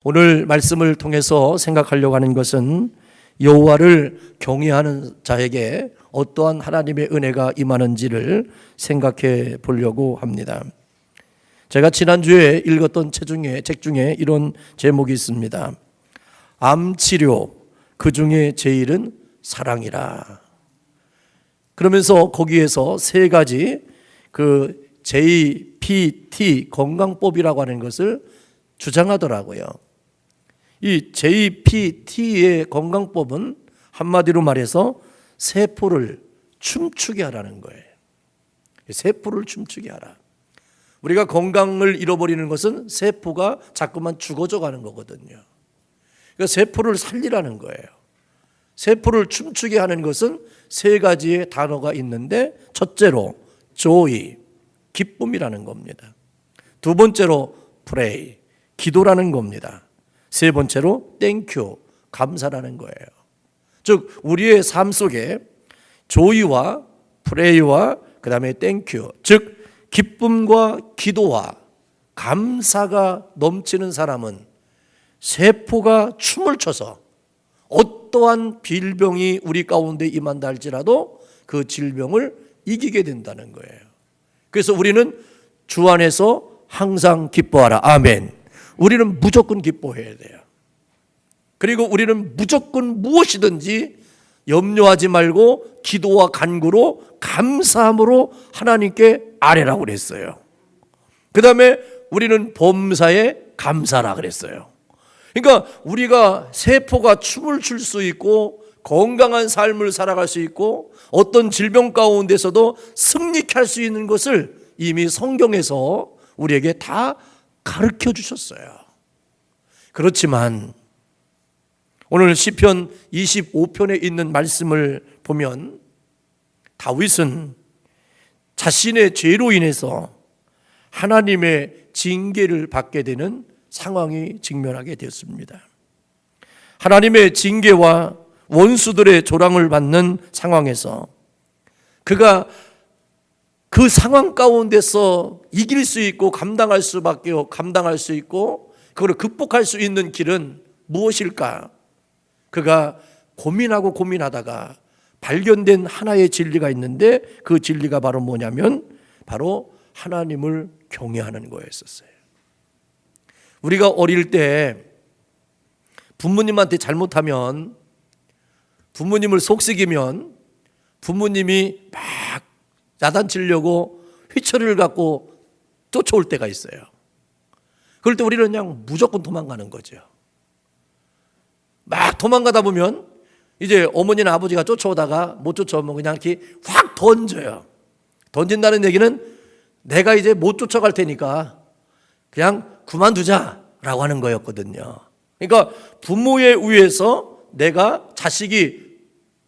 오늘 말씀을 통해서 생각하려고 하는 것은 여호와를 경외하는 자에게 어떠한 하나님의 은혜가 임하는지를 생각해 보려고 합니다. 제가 지난주에 읽었던 책 중에 이런 제목이 있습니다. 암치료, 그 중에 제일은 사랑이라. 그러면서 거기에서 세 가지 그 JPT 건강법이라고 하는 것을 주장하더라고요. 이 JPT의 건강법은 한마디로 말해서 세포를 춤추게 하라는 거예요. 세포를 춤추게 하라. 우리가 건강을 잃어버리는 것은 세포가 자꾸만 죽어져 가는 거거든요. 그러니까 세포를 살리라는 거예요. 세포를 춤추게 하는 것은 세 가지의 단어가 있는데, 첫째로 joy, 기쁨이라는 겁니다. 두 번째로 pray, 기도라는 겁니다. 세 번째로 thank you, 감사라는 거예요. 즉 우리의 삶 속에 joy와 pray와 그 다음에 thank you, 즉 기쁨과 기도와 감사가 넘치는 사람은 세포가 춤을 춰서 어떠한 질병이 우리 가운데 임한다 할지라도 그 질병을 이기게 된다는 거예요. 그래서 우리는 주 안에서 항상 기뻐하라. 아멘. 우리는 무조건 기뻐해야 돼요. 그리고 우리는 무조건 무엇이든지 염려하지 말고 기도와 간구로 감사함으로 하나님께 아뢰라고 그랬어요. 그 다음에 우리는 범사에 감사라 그랬어요. 그러니까 우리가 세포가 춤을 출 수 있고 건강한 삶을 살아갈 수 있고 어떤 질병 가운데서도 승리케 할 수 있는 것을 이미 성경에서 우리에게 다 가르쳐 주셨어요. 그렇지만 오늘 시편 25편에 있는 말씀을 보면 다윗은 자신의 죄로 인해서 하나님의 징계를 받게 되는 상황이 직면하게 되었습니다. 하나님의 징계와 원수들의 조랑을 받는 상황에서 그가 그 상황 가운데서 이길 수 있고 감당할 수 있고 그걸 극복할 수 있는 길은 무엇일까? 그가 고민하다가 발견된 하나의 진리가 있는데, 그 진리가 바로 뭐냐면 바로 하나님을 경외하는 거였었어요. 우리가 어릴 때 부모님한테 잘못하면, 부모님을 속삭이면 부모님이 막 야단치려고 휘철을 갖고 쫓아올 때가 있어요. 그럴 때 우리는 그냥 무조건 도망가는 거죠. 막 도망가다 보면 이제 어머니나 아버지가 쫓아오다가 못 쫓아오면 그냥 이렇게 확 던져요. 던진다는 얘기는 내가 이제 못 쫓아갈 테니까 그냥 그만두자라고 하는 거였거든요. 그러니까 부모에 의해서 내가 자식이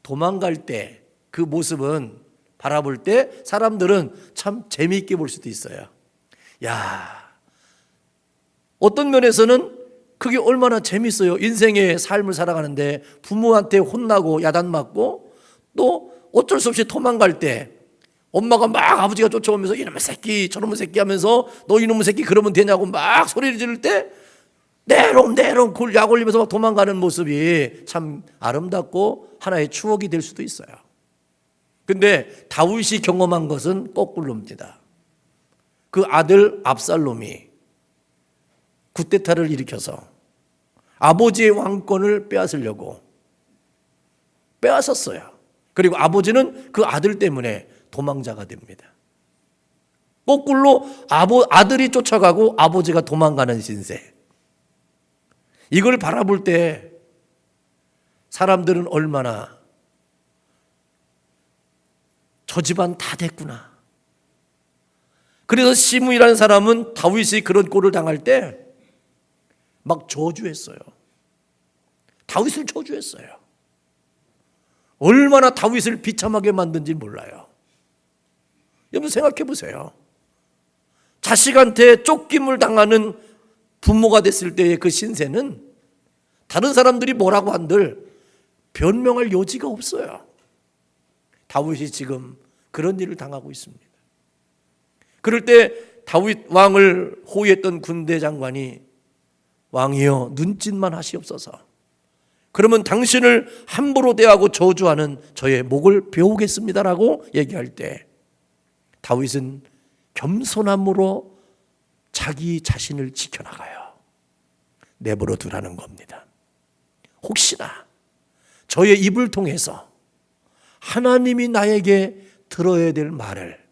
도망갈 때 그 모습은 바라볼 때 사람들은 참 재미있게 볼 수도 있어요. 야, 어떤 면에서는 그게 얼마나 재밌어요. 인생의 삶을 살아가는데 부모한테 혼나고 야단 맞고 또 어쩔 수 없이 도망갈 때 엄마가 막 아버지가 쫓아오면서 이놈의 새끼 저놈의 새끼 하면서 너 이놈의 새끼 그러면 되냐고 막 소리를 지를 때 내롱 그걸 약 올리면서 막 도망가는 모습이 참 아름답고 하나의 추억이 될 수도 있어요. 근데 다윗이 경험한 것은 거꾸로입니다. 그 아들 압살롬이 쿠데타를 일으켜서 아버지의 왕권을 빼앗으려고 빼앗았어요. 그리고 아버지는 그 아들 때문에 도망자가 됩니다. 거꾸로 아들이 쫓아가고 아버지가 도망가는 신세. 이걸 바라볼 때 사람들은 얼마나 저 집안 다 됐구나. 그래서 시므이라는 사람은 다윗이 그런 꼴을 당할 때 막 저주했어요. 다윗을 저주했어요. 얼마나 다윗을 비참하게 만든지 몰라요. 여러분 생각해 보세요. 자식한테 쫓김을 당하는 부모가 됐을 때의 그 신세는 다른 사람들이 뭐라고 한들 변명할 여지가 없어요. 다윗이 지금 그런 일을 당하고 있습니다. 그럴 때 다윗 왕을 호위했던 군대 장관이 왕이여 눈짓만 하시옵소서. 그러면 당신을 함부로 대하고 저주하는 저의 목을 베우겠습니다라고 얘기할 때 다윗은 겸손함으로 자기 자신을 지켜나가요. 내버려 두라는 겁니다. 혹시나 저의 입을 통해서 하나님이 나에게 들어야 될 말을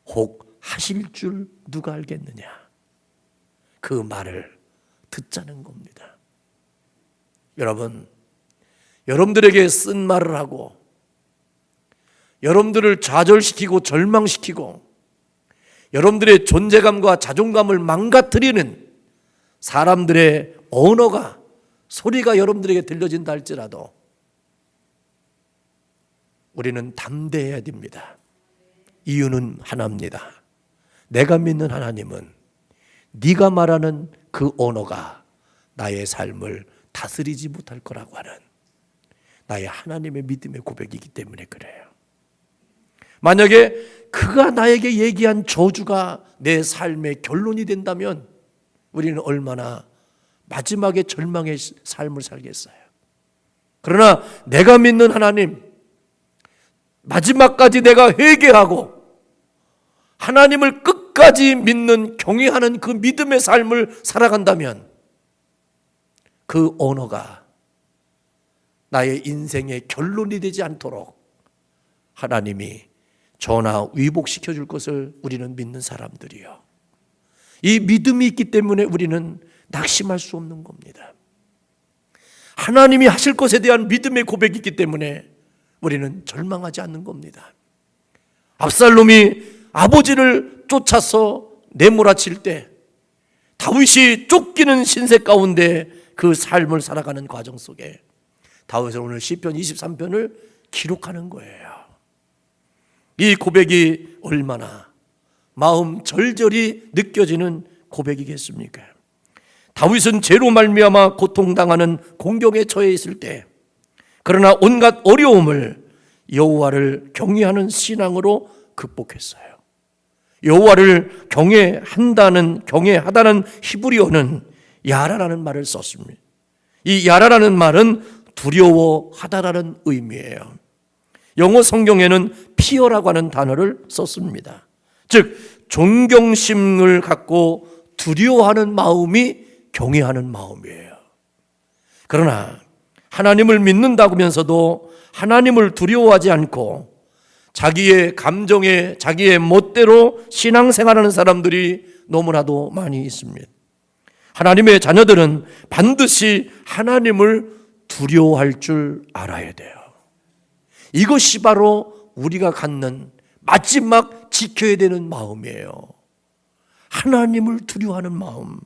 혹 하실 줄 누가 알겠느냐. 그 말을 듣자는 겁니다. 여러분, 여러분들에게 쓴 말을 하고 여러분들을 좌절시키고 절망시키고 여러분들의 존재감과 자존감을 망가뜨리는 사람들의 언어가, 소리가 여러분들에게 들려진다 할지라도 우리는 담대해야 됩니다. 이유는 하나입니다. 내가 믿는 하나님은 네가 말하는 그 언어가 나의 삶을 다스리지 못할 거라고 하는 나의 하나님의 믿음의 고백이기 때문에 그래요. 만약에 그가 나에게 얘기한 저주가 내 삶의 결론이 된다면 우리는 얼마나 마지막에 절망의 삶을 살겠어요. 그러나 내가 믿는 하나님, 마지막까지 내가 회개하고 하나님을 끝까지 믿는 경외하는 그 믿음의 삶을 살아간다면 그 언어가 나의 인생의 결론이 되지 않도록 하나님이 전하 위복시켜 줄 것을 우리는 믿는 사람들이요. 이 믿음이 있기 때문에 우리는 낙심할 수 없는 겁니다. 하나님이 하실 것에 대한 믿음의 고백이 있기 때문에 우리는 절망하지 않는 겁니다. 압살롬이 아버지를 쫓아서 내몰아칠 때 다윗이 쫓기는 신세 가운데 그 삶을 살아가는 과정 속에 다윗은 오늘 시편 23편을 기록하는 거예요. 이 고백이 얼마나 마음 절절히 느껴지는 고백이겠습니까? 다윗은 죄로 말미암아 고통당하는 공경에 처해 있을 때 그러나 온갖 어려움을 여호와를 경외하는 신앙으로 극복했어요. 여호와를 경외하다는 히브리어는 야라라는 말을 썼습니다. 이 야라라는 말은 두려워하다라는 의미예요. 영어 성경에는 fear라고 하는 단어를 썼습니다. 즉 존경심을 갖고 두려워하는 마음이 경외하는 마음이에요. 그러나 하나님을 믿는다고 하면서도 하나님을 두려워하지 않고 자기의 감정에 자기의 멋대로 신앙생활하는 사람들이 너무나도 많이 있습니다. 하나님의 자녀들은 반드시 하나님을 두려워할 줄 알아야 돼요. 이것이 바로 우리가 갖는 마지막 지켜야 되는 마음이에요. 하나님을 두려워하는 마음,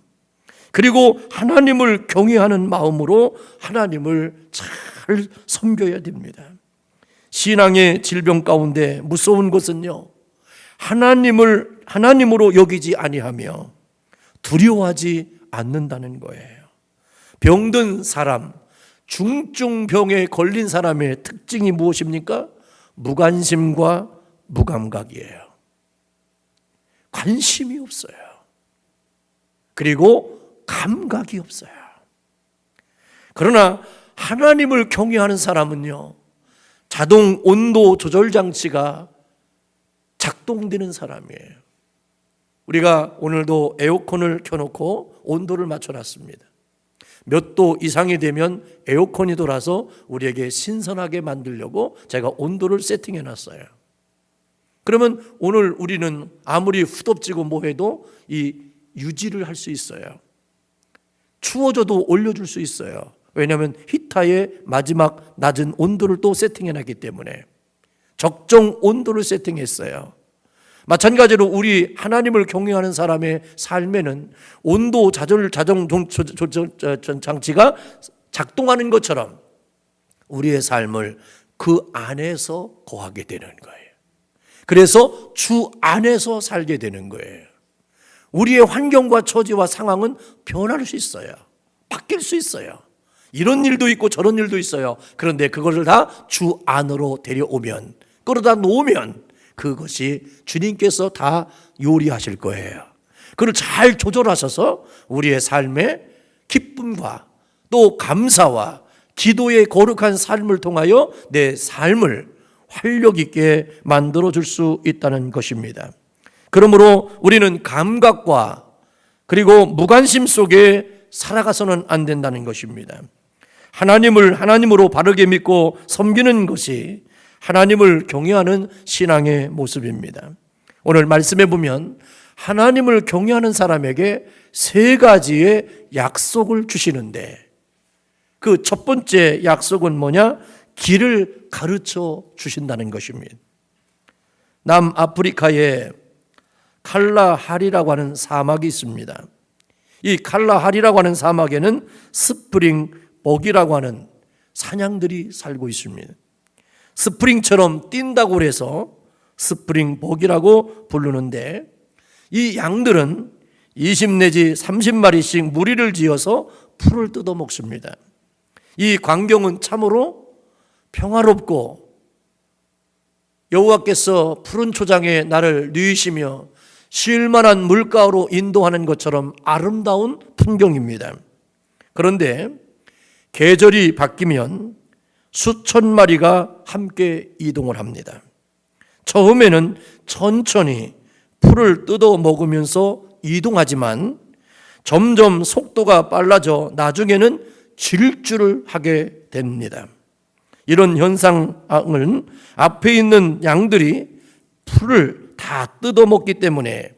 그리고 하나님을 경외하는 마음으로 하나님을 잘 섬겨야 됩니다. 신앙의 질병 가운데 무서운 것은요, 하나님으로 여기지 아니하며 두려워하지 않는다는 거예요. 병든 사람, 중증병에 걸린 사람의 특징이 무엇입니까? 무관심과 무감각이에요. 관심이 없어요. 그리고 감각이 없어요. 그러나 하나님을 경외하는 사람은요, 자동 온도 조절 장치가 작동되는 사람이에요. 우리가 오늘도 에어컨을 켜놓고 온도를 맞춰놨습니다. 몇 도 이상이 되면 에어컨이 돌아서 우리에게 신선하게 만들려고 제가 온도를 세팅해놨어요. 그러면 오늘 우리는 아무리 후덥지고 뭐해도 이 유지를 할 수 있어요. 추워져도 올려줄 수 있어요. 왜냐하면 히터의 마지막 낮은 온도를 또 세팅해놨기 때문에 적정 온도를 세팅했어요. 마찬가지로 우리 하나님을 경외하는 사람의 삶에는 온도 자정 장치가 작동하는 것처럼 우리의 삶을 그 안에서 거하게 되는 거예요. 그래서 주 안에서 살게 되는 거예요. 우리의 환경과 처지와 상황은 변할 수 있어요. 바뀔 수 있어요. 이런 일도 있고 저런 일도 있어요. 그런데 그것을 다 주 안으로 데려오면, 끌어다 놓으면 그것이 주님께서 다 요리하실 거예요. 그걸 잘 조절하셔서 우리의 삶에 기쁨과 또 감사와 기도의 거룩한 삶을 통하여 내 삶을 활력 있게 만들어 줄 수 있다는 것입니다. 그러므로 우리는 감각과 그리고 무관심 속에 살아가서는 안 된다는 것입니다. 하나님을 하나님으로 바르게 믿고 섬기는 것이 하나님을 경외하는 신앙의 모습입니다. 오늘 말씀해 보면 하나님을 경외하는 사람에게 세 가지의 약속을 주시는데 그 첫 번째 약속은 뭐냐? 길을 가르쳐 주신다는 것입니다. 남아프리카에 칼라하리라고 하는 사막이 있습니다. 이 칼라하리라고 하는 사막에는 스프링복이라고 하는 사냥들이 살고 있습니다. 스프링처럼 뛴다고 해서 스프링복이라고 부르는데 이 양들은 20 내지 30마리씩 무리를 지어서 풀을 뜯어 먹습니다. 이 광경은 참으로 평화롭고 여호와께서 푸른 초장에 나를 누이시며 쉴만한 물가로 인도하는 것처럼 아름다운 풍경입니다. 그런데 계절이 바뀌면 수천 마리가 함께 이동을 합니다. 처음에는 천천히 풀을 뜯어 먹으면서 이동하지만 점점 속도가 빨라져 나중에는 질주를 하게 됩니다. 이런 현상은 앞에 있는 양들이 풀을 다 뜯어먹기 때문에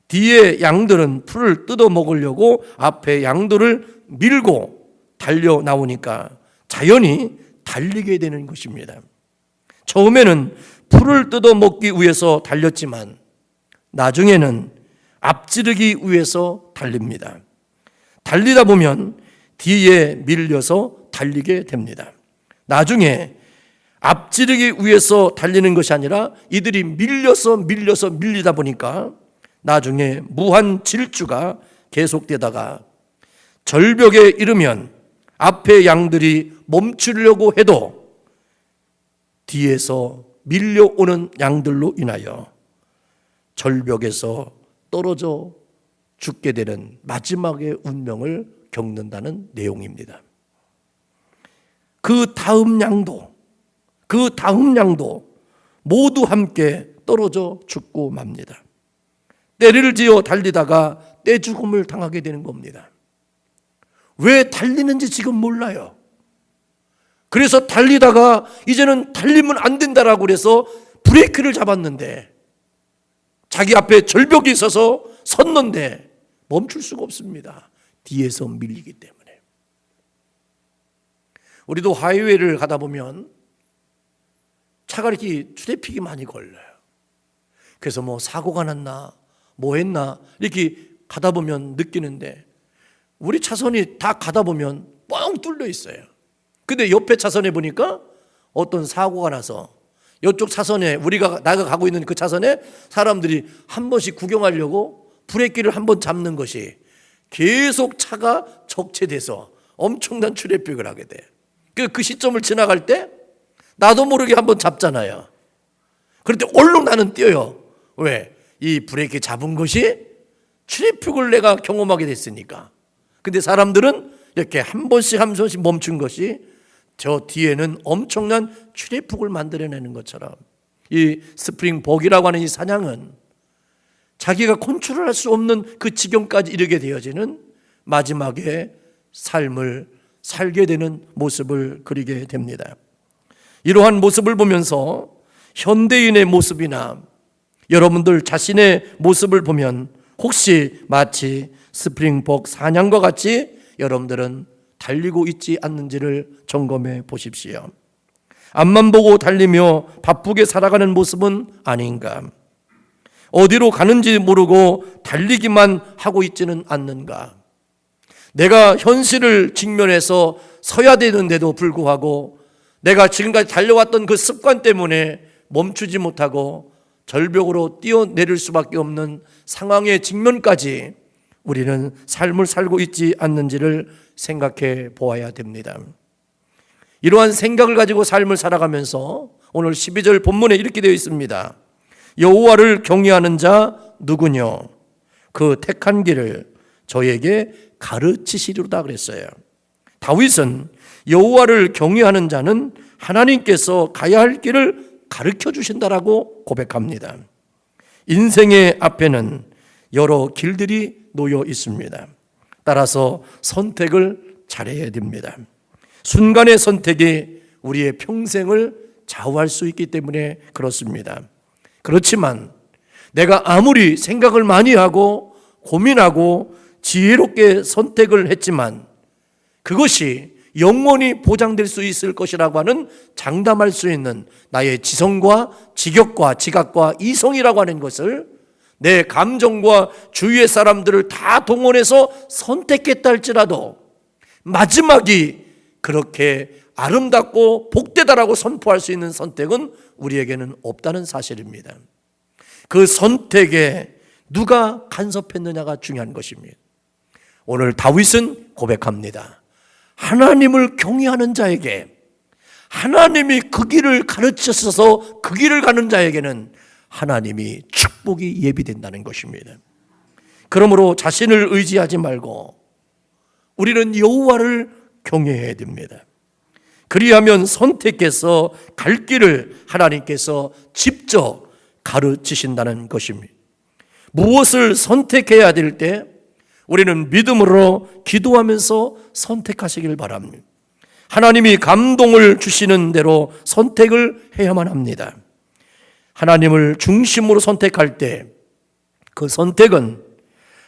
뒤에 양들은 풀을 뜯어먹으려고 앞에 양들을 밀고 달려 나오니까 자연히 달리게 되는 것입니다. 처음에는 풀을 뜯어먹기 위해서 달렸지만 나중에는 앞지르기 위해서 달립니다. 달리다 보면 뒤에 밀려서 달리게 됩니다. 나중에 앞지르기 위해서 달리는 것이 아니라 이들이 밀려서 밀리다 보니까 나중에 무한 질주가 계속되다가 절벽에 이르면 앞에 양들이 멈추려고 해도 뒤에서 밀려오는 양들로 인하여 절벽에서 떨어져 죽게 되는 마지막의 운명을 겪는다는 내용입니다. 그 다음 양도 모두 함께 떨어져 죽고 맙니다. 떼를 지어 달리다가 떼 죽음을 당하게 되는 겁니다. 왜 달리는지 지금 몰라요. 그래서 달리다가 이제는 달리면 안 된다라고 그래서 브레이크를 잡았는데 자기 앞에 절벽이 있어서 섰는데 멈출 수가 없습니다. 뒤에서 밀리기 때문에. 우리도 하이웨이를 가다 보면 차가 이렇게 트래픽이 많이 걸려요. 그래서 뭐 사고가 났나 뭐 했나 이렇게 가다 보면 느끼는데 우리 차선이 다 가다 보면 뻥 뚫려 있어요. 근데 옆에 차선에 보니까 어떤 사고가 나서 이쪽 차선에 내가 가고 있는 그 차선에 사람들이 한 번씩 구경하려고 브레이크를 한 번 잡는 것이 계속 차가 적체돼서 엄청난 트래픽을 하게 돼. 그 시점을 지나갈 때 나도 모르게 한번 잡잖아요. 그럴 때 얼른 나는 뛰어요. 왜? 이 브레이크 잡은 것이 트래픽을 내가 경험하게 됐으니까. 근데 사람들은 이렇게 한 번씩 멈춘 것이 저 뒤에는 엄청난 트래픽을 만들어내는 것처럼 이 스프링복이라고 하는 이 사냥은 자기가 컨트롤할 수 없는 그 지경까지 이르게 되어지는 마지막에 삶을 살게 되는 모습을 그리게 됩니다. 이러한 모습을 보면서 현대인의 모습이나 여러분들 자신의 모습을 보면 혹시 마치 스프링복 사냥과 같이 여러분들은 달리고 있지 않는지를 점검해 보십시오. 앞만 보고 달리며 바쁘게 살아가는 모습은 아닌가? 어디로 가는지 모르고 달리기만 하고 있지는 않는가? 내가 현실을 직면해서 서야 되는데도 불구하고 내가 지금까지 달려왔던 그 습관 때문에 멈추지 못하고 절벽으로 뛰어내릴 수밖에 없는 상황의 직면까지 우리는 삶을 살고 있지 않는지를 생각해 보아야 됩니다. 이러한 생각을 가지고 삶을 살아가면서 오늘 12절 본문에 이렇게 되어 있습니다. 여호와를 경외하는 자 누구뇨? 그 택한 길을 저에게 가르치시리로다 그랬어요. 다윗은 여호와를 경외하는 자는 하나님께서 가야 할 길을 가르쳐 주신다라고 고백합니다. 인생의 앞에는 여러 길들이 놓여 있습니다. 따라서 선택을 잘해야 됩니다. 순간의 선택이 우리의 평생을 좌우할 수 있기 때문에 그렇습니다. 그렇지만 내가 아무리 생각을 많이 하고 고민하고 지혜롭게 선택을 했지만 그것이 영원히 보장될 수 있을 것이라고 하는 장담할 수 있는 나의 지성과 직역과 지각과 이성이라고 하는 것을 내 감정과 주위의 사람들을 다 동원해서 선택했다 할지라도 마지막이 그렇게 아름답고 복되다라고 선포할 수 있는 선택은 우리에게는 없다는 사실입니다. 그 선택에 누가 간섭했느냐가 중요한 것입니다. 오늘 다윗은 고백합니다. 하나님을 경외하는 자에게, 하나님이 그 길을 가르치셔서 그 길을 가는 자에게는 하나님이 축복이 예비된다는 것입니다. 그러므로 자신을 의지하지 말고 우리는 여호와를 경외해야 됩니다. 그리하면 선택해서 갈 길을 하나님께서 직접 가르치신다는 것입니다. 무엇을 선택해야 될 때 우리는 믿음으로 기도하면서 선택하시길 바랍니다. 하나님이 감동을 주시는 대로 선택을 해야만 합니다. 하나님을 중심으로 선택할 때 그 선택은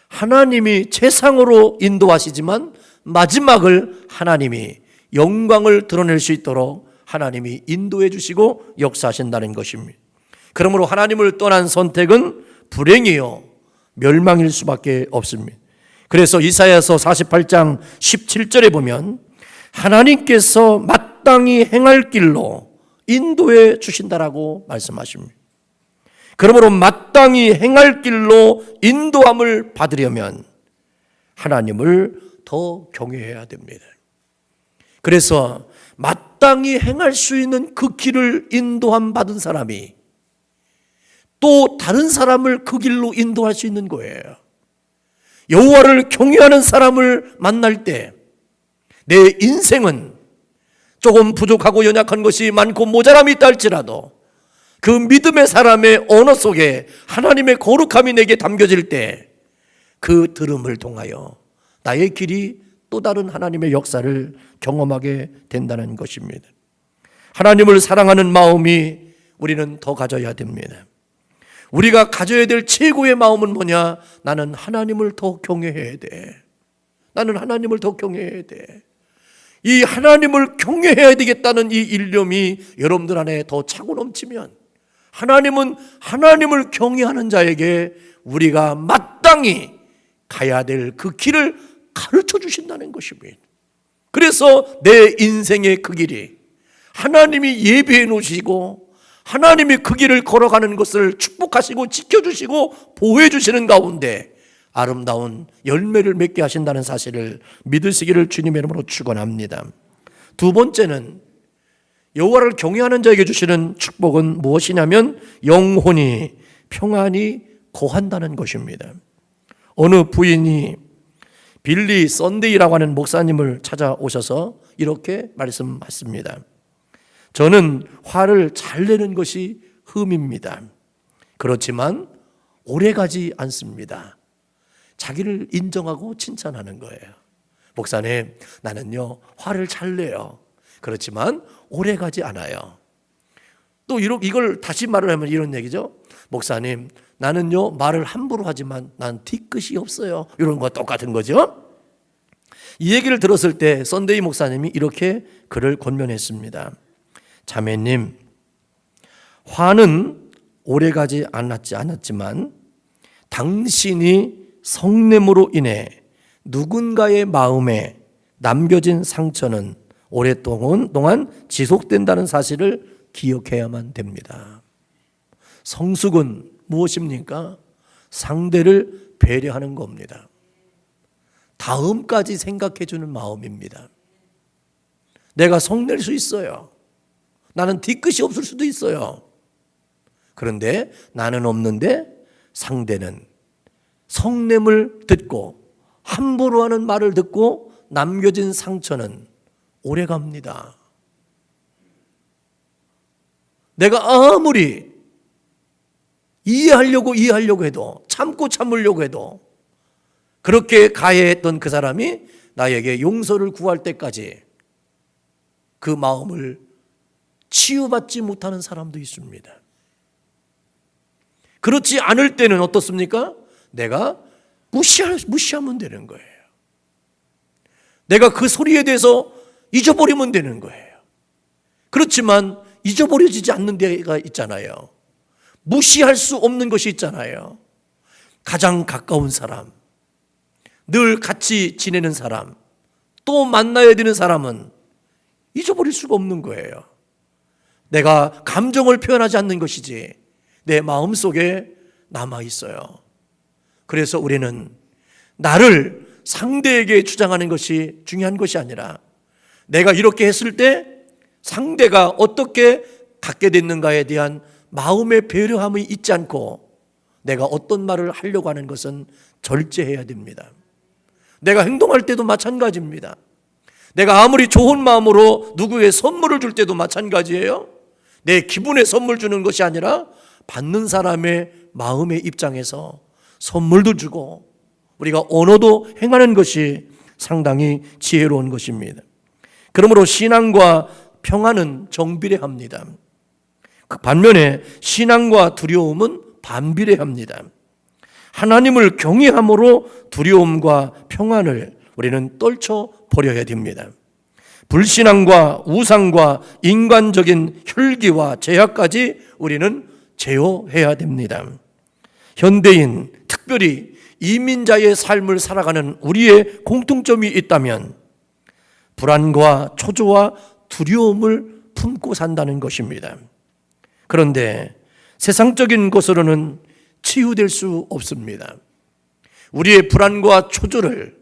하나님이 최상으로 인도하시지만 마지막을 하나님이 영광을 드러낼 수 있도록 하나님이 인도해 주시고 역사하신다는 것입니다. 그러므로 하나님을 떠난 선택은 불행이요 멸망일 수밖에 없습니다. 그래서 이사야서 48장 17절에 보면 하나님께서 마땅히 행할 길로 인도해 주신다라고 말씀하십니다. 그러므로 마땅히 행할 길로 인도함을 받으려면 하나님을 더 경외해야 됩니다. 그래서 마땅히 행할 수 있는 그 길을 인도함 받은 사람이 또 다른 사람을 그 길로 인도할 수 있는 거예요. 여호와를 경외하는 사람을 만날 때 내 인생은 조금 부족하고 연약한 것이 많고 모자람이 있다 할지라도 그 믿음의 사람의 언어 속에 하나님의 거룩함이 내게 담겨질 때 그 들음을 통하여 나의 길이 또 다른 하나님의 역사를 경험하게 된다는 것입니다. 하나님을 사랑하는 마음이 우리는 더 가져야 됩니다. 우리가 가져야 될 최고의 마음은 뭐냐? 나는 하나님을 더 경외해야 돼. 나는 하나님을 더 경외해야 돼. 이 하나님을 경외해야 되겠다는 이 일념이 여러분들 안에 더 차고 넘치면 하나님은 하나님을 경외하는 자에게 우리가 마땅히 가야 될 그 길을 가르쳐 주신다는 것입니다. 그래서 내 인생의 그 길이 하나님이 예비해 놓으시고 하나님이 그 길을 걸어가는 것을 축복하시고 지켜주시고 보호해 주시는 가운데 아름다운 열매를 맺게 하신다는 사실을 믿으시기를 주님의 이름으로 축원합니다. 두 번째는 여호와를 경외하는 자에게 주시는 축복은 무엇이냐면 영혼이 평안히 거한다는 것입니다. 어느 부인이 빌리 썬데이라고 하는 목사님을 찾아오셔서 이렇게 말씀하십니다. 저는 화를 잘 내는 것이 흠입니다. 그렇지만 오래가지 않습니다. 자기를 인정하고 칭찬하는 거예요. 목사님, 나는요 화를 잘 내요. 그렇지만 오래가지 않아요. 또 이걸 다시 말을 하면 이런 얘기죠. 목사님, 나는요 말을 함부로 하지만 난 뒤끝이 없어요. 이런 거 똑같은 거죠. 이 얘기를 들었을 때 썬데이 목사님이 이렇게 그를 권면했습니다. 자매님, 화는 오래가지 않았지만 당신이 성냄으로 인해 누군가의 마음에 남겨진 상처는 오랫동안 지속된다는 사실을 기억해야만 됩니다. 성숙은 무엇입니까? 상대를 배려하는 겁니다. 다음까지 생각해 주는 마음입니다. 내가 성낼 수 있어요. 나는 뒤끝이 없을 수도 있어요. 그런데 나는 없는데 상대는 성냄을 듣고 함부로 하는 말을 듣고 남겨진 상처는 오래갑니다. 내가 아무리 이해하려고 해도, 참으려고 해도, 그렇게 가해했던 그 사람이 나에게 용서를 구할 때까지 그 마음을 치유받지 못하는 사람도 있습니다. 그렇지 않을 때는 어떻습니까? 내가 무시하면 되는 거예요. 내가 그 소리에 대해서 잊어버리면 되는 거예요. 그렇지만 잊어버려지지 않는 데가 있잖아요. 무시할 수 없는 것이 있잖아요. 가장 가까운 사람, 늘 같이 지내는 사람, 또 만나야 되는 사람은 잊어버릴 수가 없는 거예요. 내가 감정을 표현하지 않는 것이지 내 마음속에 남아있어요. 그래서 우리는 나를 상대에게 주장하는 것이 중요한 것이 아니라 내가 이렇게 했을 때 상대가 어떻게 갖게 됐는가에 대한 마음의 배려함이 있지 않고 내가 어떤 말을 하려고 하는 것은 절제해야 됩니다. 내가 행동할 때도 마찬가지입니다. 내가 아무리 좋은 마음으로 누구에게 선물을 줄 때도 마찬가지예요. 내 기분에 선물 주는 것이 아니라 받는 사람의 마음의 입장에서 선물도 주고 우리가 언어도 행하는 것이 상당히 지혜로운 것입니다. 그러므로 신앙과 평안은 정비례합니다. 반면에 신앙과 두려움은 반비례합니다. 하나님을 경외함으로 두려움과 평안을 우리는 떨쳐버려야 됩니다. 불신앙과 우상과 인간적인 혈기와 제약까지 우리는 제어해야 됩니다. 현대인, 특별히 이민자의 삶을 살아가는 우리의 공통점이 있다면 불안과 초조와 두려움을 품고 산다는 것입니다. 그런데 세상적인 것으로는 치유될 수 없습니다. 우리의 불안과 초조를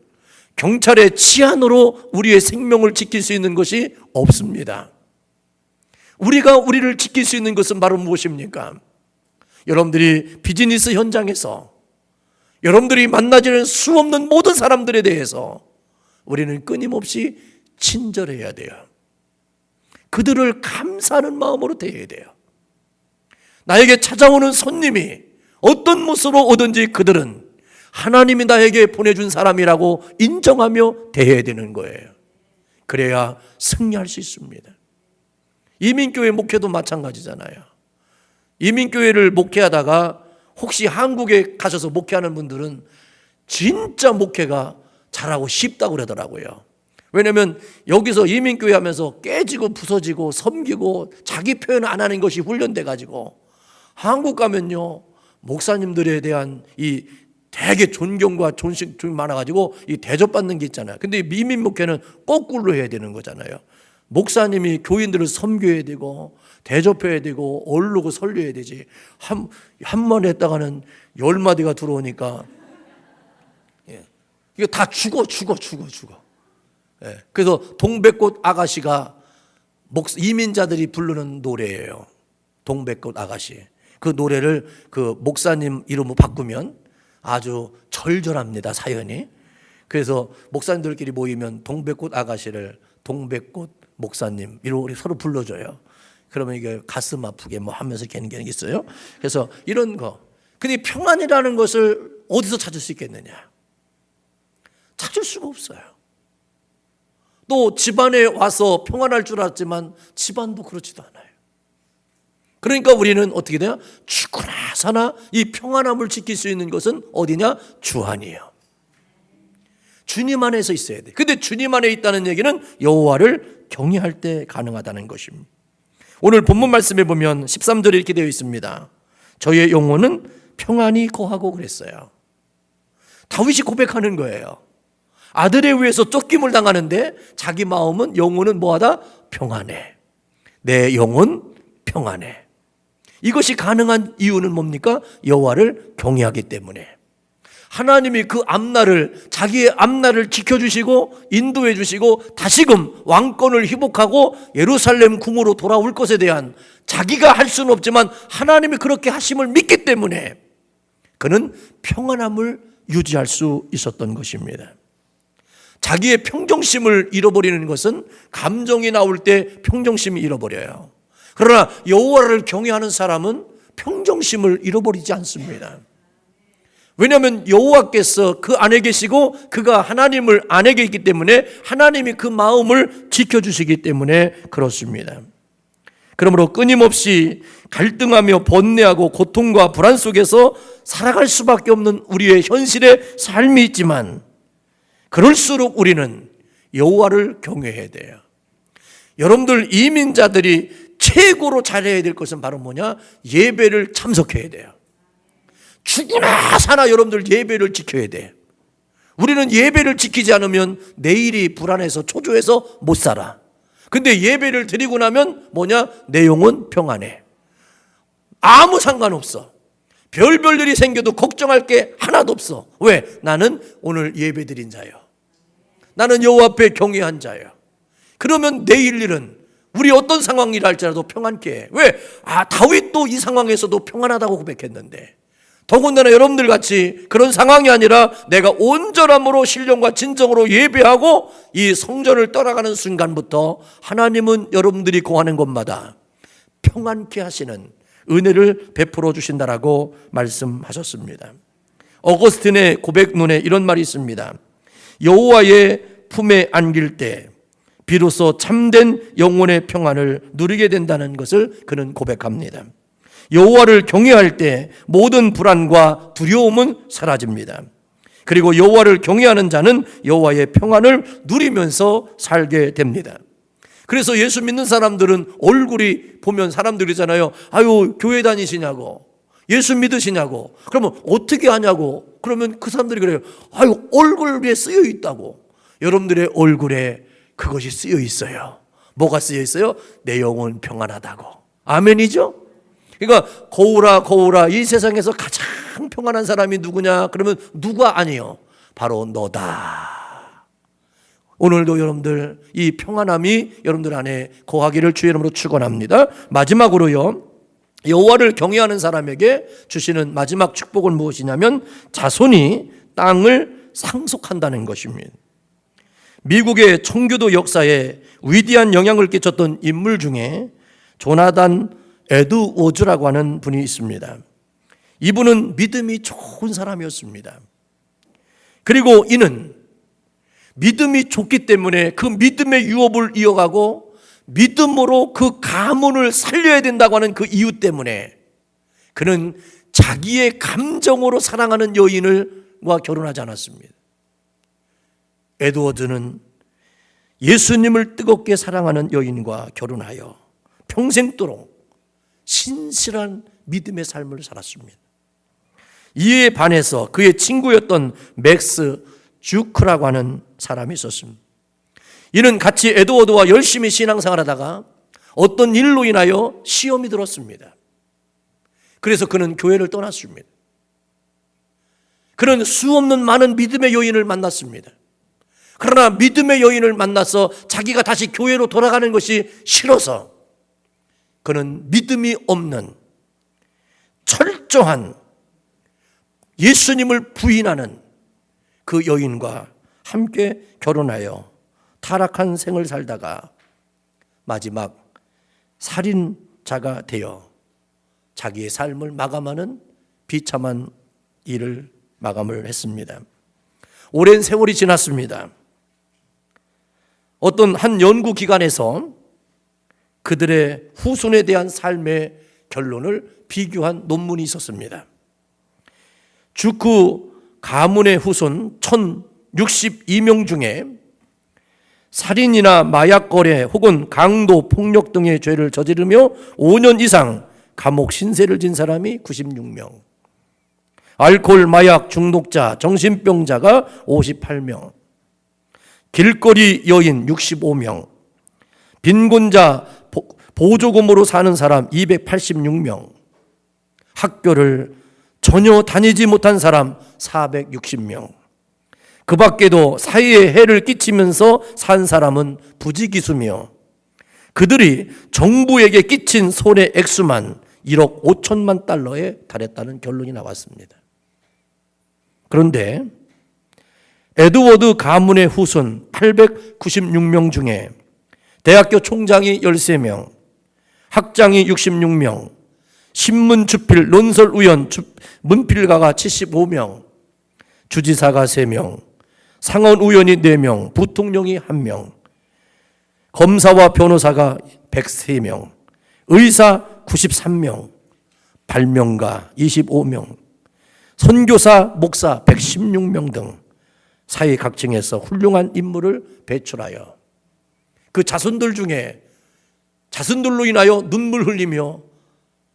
경찰의 치안으로 우리의 생명을 지킬 수 있는 것이 없습니다. 우리가 우리를 지킬 수 있는 것은 바로 무엇입니까? 여러분들이 비즈니스 현장에서 여러분들이 만나지는 수 없는 모든 사람들에 대해서 우리는 끊임없이 친절해야 돼요. 그들을 감사하는 마음으로 대해야 돼요. 나에게 찾아오는 손님이 어떤 모습으로 오든지 그들은 하나님이 나에게 보내준 사람이라고 인정하며 대해야 되는 거예요. 그래야 승리할 수 있습니다. 이민교회 목회도 마찬가지잖아요. 이민교회를 목회하다가 혹시 한국에 가셔서 목회하는 분들은 진짜 목회가 잘하고 쉽다고 그러더라고요. 왜냐하면 여기서 이민교회 하면서 깨지고 부서지고 섬기고 자기 표현 안 하는 것이 훈련돼 가지고 한국 가면요 목사님들에 대한 이 되게 존경과 존식 많아가지고 이 대접받는 게 있잖아요. 근데 이민 목회는 거꾸로 해야 되는 거잖아요. 목사님이 교인들을 섬겨야 되고 대접해야 되고 어르고 설려야 되지. 한 번 했다가는 10마디가 들어오니까 이거 다 죽어. 그래서 동백꽃 아가씨가 이민자들이 부르는 노래예요. 동백꽃 아가씨. 그 노래를 그 목사님 이름으로 바꾸면 아주 절절합니다, 사연이. 그래서 목사님들끼리 모이면 동백꽃 아가씨를 동백꽃 목사님 이렇게 서로 불러줘요. 그러면 이게 가슴 아프게 뭐 하면서 개는 게 있어요. 그래서 이런 거. 근데 평안이라는 것을 어디서 찾을 수 있겠느냐? 찾을 수가 없어요. 또 집안에 와서 평안할 줄 알았지만 집안도 그렇지도 않아요. 그러니까 우리는 어떻게 돼요? 죽거나 사나 이 평안함을 지킬 수 있는 것은 어디냐? 주 안이에요. 주님 안에서 있어야 돼. 근데 주님 안에 있다는 얘기는 여호와를 경외할 때 가능하다는 것입니다. 오늘 본문 말씀에 보면 13절에 이렇게 되어 있습니다. 저의 영혼은 평안히 거하고 그랬어요. 다윗이 고백하는 거예요. 아들에 의해서 쫓김을 당하는데 자기 마음은 영혼은 뭐하다? 평안해. 내 영혼 평안해. 이것이 가능한 이유는 뭡니까? 여호와를 경외하기 때문에. 하나님이 그 앞날을 자기의 앞날을 지켜주시고 인도해 주시고 다시금 왕권을 회복하고 예루살렘 궁으로 돌아올 것에 대한 자기가 할 수는 없지만 하나님이 그렇게 하심을 믿기 때문에 그는 평안함을 유지할 수 있었던 것입니다. 자기의 평정심을 잃어버리는 것은 감정이 나올 때 평정심이 잃어버려요. 그러나 여호와를 경외하는 사람은 평정심을 잃어버리지 않습니다. 왜냐하면 여호와께서 그 안에 계시고 그가 하나님을 안에 있기 때문에 하나님이 그 마음을 지켜주시기 때문에 그렇습니다. 그러므로 끊임없이 갈등하며 번뇌하고 고통과 불안 속에서 살아갈 수밖에 없는 우리의 현실의 삶이 있지만 그럴수록 우리는 여호와를 경외해야 돼요. 여러분들 이민자들이 최고로 잘해야 될 것은 바로 뭐냐? 예배를 참석해야 돼요. 죽으나 사나 여러분들 예배를 지켜야 돼. 우리는 예배를 지키지 않으면 내일이 불안해서 초조해서 못 살아. 근데 예배를 드리고 나면 뭐냐? 내 영혼 평안해. 아무 상관없어. 별별 일이 생겨도 걱정할 게 하나도 없어. 왜? 나는 오늘 예배 드린 자예요. 나는 여호와 앞에 경외한 자예요. 그러면 내일 일은 우리 어떤 상황이라 할지라도 평안케 해. 왜? 다윗도 이 상황에서도 평안하다고 고백했는데 더군다나 여러분들 같이 그런 상황이 아니라 내가 온전함으로 신령과 진정으로 예배하고 이 성전을 떠나가는 순간부터 하나님은 여러분들이 구하는 곳마다 평안케 하시는 은혜를 베풀어 주신다라고 말씀하셨습니다. 어거스틴의 고백문에 이런 말이 있습니다. 여호와의 품에 안길 때 비로소 참된 영혼의 평안을 누리게 된다는 것을 그는 고백합니다. 여호와를 경외할 때 모든 불안과 두려움은 사라집니다. 그리고 여호와를 경외하는 자는 여호와의 평안을 누리면서 살게 됩니다. 그래서 예수 믿는 사람들은 얼굴이 보면 사람들이잖아요. 아유, 교회 다니시냐고, 예수 믿으시냐고. 그러면 어떻게 하냐고. 그러면 그 사람들이 그래요. 아유, 얼굴에 쓰여 있다고. 여러분들의 얼굴에 그것이 쓰여 있어요. 뭐가 쓰여 있어요? 내 영혼 평안하다고. 아멘이죠? 그러니까 거울아 이 세상에서 가장 평안한 사람이 누구냐? 그러면 누가 아니요? 바로 너다. 오늘도 여러분들 이 평안함이 여러분들 안에 거하기를 주의 이름으로 축원합니다. 마지막으로요, 여호와를 경외하는 사람에게 주시는 마지막 축복은 무엇이냐면 자손이 땅을 상속한다는 것입니다. 미국의 청교도 역사에 위대한 영향을 끼쳤던 인물 중에 조나단 에드워즈라고 하는 분이 있습니다. 이분은 믿음이 좋은 사람이었습니다. 그리고 이는 믿음이 좋기 때문에 그 믿음의 유업을 이어가고 믿음으로 그 가문을 살려야 된다고 하는 그 이유 때문에 그는 자기의 감정으로 사랑하는 여인과 결혼하지 않았습니다. 에드워드는 예수님을 뜨겁게 사랑하는 여인과 결혼하여 평생도록 신실한 믿음의 삶을 살았습니다. 이에 반해서 그의 친구였던 맥스 주크라고 하는 사람이 있었습니다. 이는 같이 에드워드와 열심히 신앙생활하다가 어떤 일로 인하여 시험이 들었습니다. 그래서 그는 교회를 떠났습니다. 그는 수없는 많은 믿음의 여인을 만났습니다. 그러나 믿음의 여인을 만나서 자기가 다시 교회로 돌아가는 것이 싫어서 그는 믿음이 없는 철저한 예수님을 부인하는 그 여인과 함께 결혼하여 타락한 생을 살다가 마지막 살인자가 되어 자기의 삶을 마감하는 비참한 일을 마감을 했습니다. 오랜 세월이 지났습니다. 어떤 한 연구기관에서 그들의 후손에 대한 삶의 결론을 비교한 논문이 있었습니다. 주크 가문의 후손 1062명 중에 살인이나 마약 거래 혹은 강도, 폭력 등의 죄를 저지르며 5년 이상 감옥 신세를 진 사람이 96명, 알코올, 마약 중독자, 정신병자가 58명, 길거리 여인 65명, 빈곤자, 보조금으로 사는 사람 286명, 학교를 전혀 다니지 못한 사람 460명, 그 밖에도 사회에 해를 끼치면서 산 사람은 부지기수며 그들이 정부에게 끼친 손해 액수만 1억 5천만 달러에 달했다는 결론이 나왔습니다. 그런데 에드워드 가문의 후손 896명 중에 대학교 총장이 13명, 학장이 66명, 신문주필, 논설위원, 문필가가 75명, 주지사가 3명, 상원의원이 4명, 부통령이 1명, 검사와 변호사가 103명, 의사 93명, 발명가 25명, 선교사, 목사 116명 등 사회 각층에서 훌륭한 인물을 배출하여 그 자손들 중에 자손들로 인하여 눈물 흘리며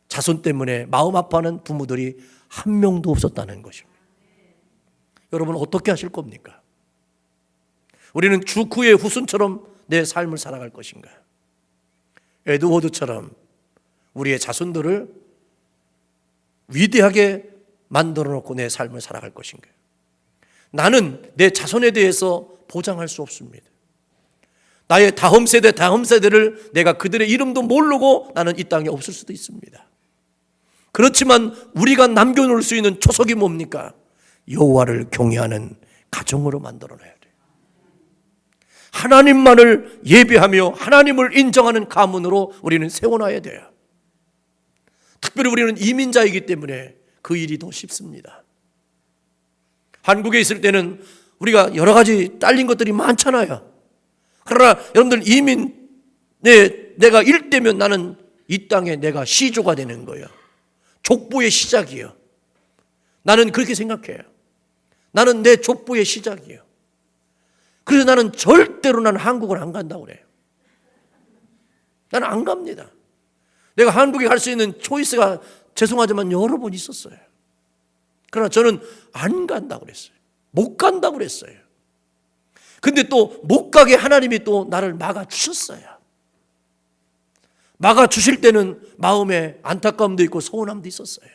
자손 때문에 마음 아파하는 부모들이 한 명도 없었다는 것입니다. 여러분 어떻게 하실 겁니까? 우리는 주크의 후손처럼 내 삶을 살아갈 것인가? 에드워드처럼 우리의 자손들을 위대하게 만들어 놓고 내 삶을 살아갈 것인가? 나는 내 자손에 대해서 보장할 수 없습니다. 나의 다음 세대를 내가 그들의 이름도 모르고 나는 이 땅에 없을 수도 있습니다. 그렇지만 우리가 남겨놓을 수 있는 초석이 뭡니까? 여호와를 경외하는 가정으로 만들어놔야 돼요. 하나님만을 예배하며 하나님을 인정하는 가문으로 우리는 세워놔야 돼요. 특별히 우리는 이민자이기 때문에 그 일이 더 쉽습니다. 한국에 있을 때는 우리가 여러 가지 딸린 것들이 많잖아요. 그러나 여러분들 이민에 내가 일대면 나는 이 땅에 내가 시조가 되는 거예요. 족보의 시작이에요. 나는 그렇게 생각해요. 나는 내 족보의 시작이에요. 그래서 나는 절대로 나는 한국을 안 간다고 그래요. 나는 안 갑니다. 내가 한국에 갈 수 있는 초이스가 죄송하지만 여러 번 있었어요. 그러나 저는 안 간다고 그랬어요. 못 간다고 그랬어요. 근데 또 못 가게 하나님이 또 나를 막아주셨어요. 막아주실 때는 마음에 안타까움도 있고 서운함도 있었어요.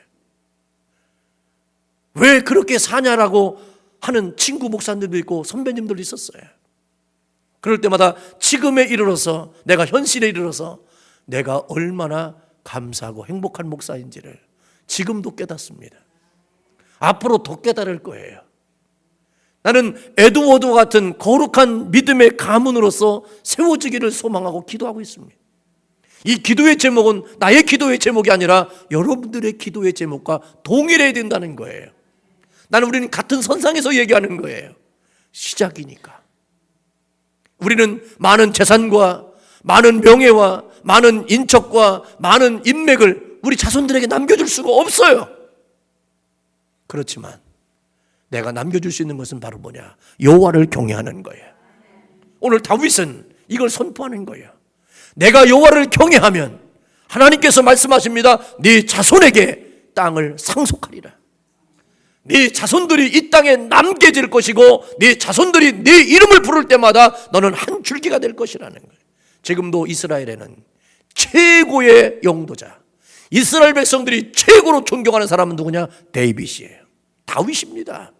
왜 그렇게 사냐라고 하는 친구 목사님들도 있고 선배님들도 있었어요. 그럴 때마다 지금에 이르러서 내가 현실에 이르러서 내가 얼마나 감사하고 행복한 목사인지를 지금도 깨닫습니다. 앞으로 더 깨달을 거예요. 나는 에드워드 같은 거룩한 믿음의 가문으로서 세워지기를 소망하고 기도하고 있습니다. 이 기도의 제목은 나의 기도의 제목이 아니라 여러분들의 기도의 제목과 동일해야 된다는 거예요. 우리는 같은 선상에서 얘기하는 거예요. 시작이니까. 우리는 많은 재산과 많은 명예와 많은 인척과 많은 인맥을 우리 자손들에게 남겨줄 수가 없어요. 그렇지만 내가 남겨줄 수 있는 것은 바로 뭐냐? 여호와를 경외하는 거예요. 오늘 다윗은 이걸 선포하는 거예요. 내가 여호와를 경외하면 하나님께서 말씀하십니다. 네 자손에게 땅을 상속하리라. 네 자손들이 이 땅에 남겨질 것이고 네 자손들이 네 이름을 부를 때마다 너는 한 줄기가 될 것이라는 거예요. 지금도 이스라엘에는 최고의 영도자, 이스라엘 백성들이 최고로 존경하는 사람은 누구냐? 데이빗이에요. 다윗입니다.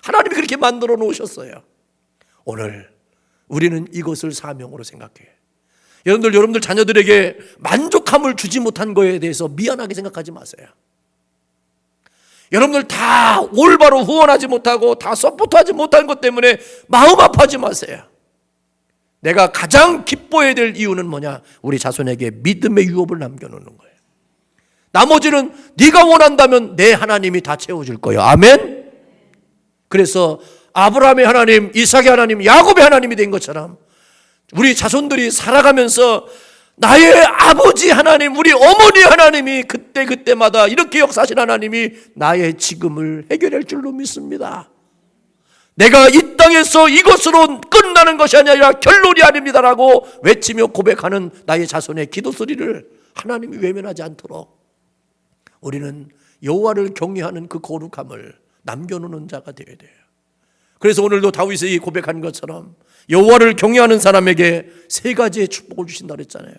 하나님이 그렇게 만들어 놓으셨어요. 오늘 우리는 이것을 사명으로 생각해요. 여러분들 자녀들에게 만족함을 주지 못한 거에 대해서 미안하게 생각하지 마세요. 여러분들 다 올바로 후원하지 못하고 다 서포트하지 못한 것 때문에 마음 아파하지 마세요. 내가 가장 기뻐해야 될 이유는 뭐냐? 우리 자손에게 믿음의 유업을 남겨놓는 거예요. 나머지는 네가 원한다면 내 하나님이 다 채워줄 거예요. 아멘? 그래서 아브라함의 하나님, 이삭의 하나님, 야곱의 하나님이 된 것처럼 우리 자손들이 살아가면서 나의 아버지 하나님, 우리 어머니 하나님이 그때마다 이렇게 역사하신 하나님이 나의 지금을 해결할 줄로 믿습니다. 내가 이 땅에서 이것으로 끝나는 것이 아니라 결론이 아닙니다라고 외치며 고백하는 나의 자손의 기도 소리를 하나님이 외면하지 않도록 우리는 여호와를 경외하는 그 거룩함을 남겨놓는 자가 되어야 돼요. 그래서 오늘도 다윗이 고백한 것처럼 여호와를 경외하는 사람에게 세 가지의 축복을 주신다고 했잖아요.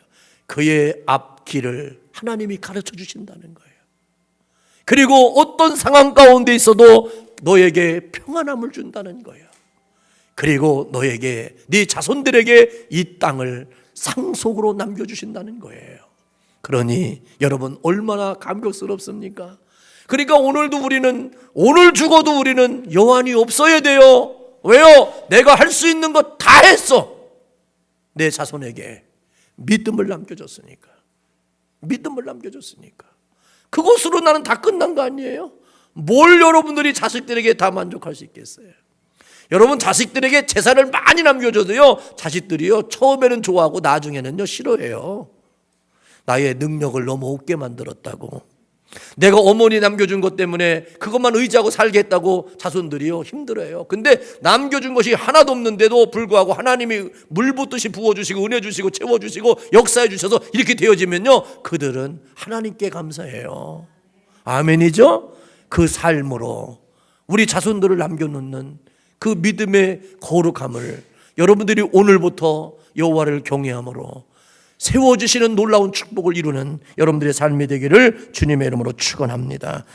그의 앞길을 하나님이 가르쳐 주신다는 거예요. 그리고 어떤 상황 가운데 있어도 너에게 평안함을 준다는 거예요. 그리고 너에게 네 자손들에게 이 땅을 상속으로 남겨주신다는 거예요. 그러니 여러분 얼마나 감격스럽습니까? 그러니까 오늘도 우리는, 오늘 죽어도 우리는 여한이 없어야 돼요. 왜요? 내가 할 수 있는 것 다 했어. 내 자손에게 믿음을 남겨줬으니까. 믿음을 남겨줬으니까. 그것으로 나는 다 끝난 거 아니에요? 뭘 여러분들이 자식들에게 다 만족할 수 있겠어요? 여러분 자식들에게 재산을 많이 남겨줘도요, 자식들이요 처음에는 좋아하고 나중에는요 싫어해요. 나의 능력을 너무 없게 만들었다고, 내가 어머니 남겨준 것 때문에 그것만 의지하고 살겠다고 자손들이요 힘들어요. 근데 남겨준 것이 하나도 없는데도 불구하고 하나님이 물 붓듯이 부어주시고 은혜 주시고 채워주시고 역사해 주셔서 이렇게 되어지면요, 그들은 하나님께 감사해요. 아멘이죠? 그 삶으로 우리 자손들을 남겨놓는 그 믿음의 거룩함을 여러분들이 오늘부터 여호와를 경외함으로 세워주시는 놀라운 축복을 이루는 여러분들의 삶이 되기를 주님의 이름으로 축원합니다.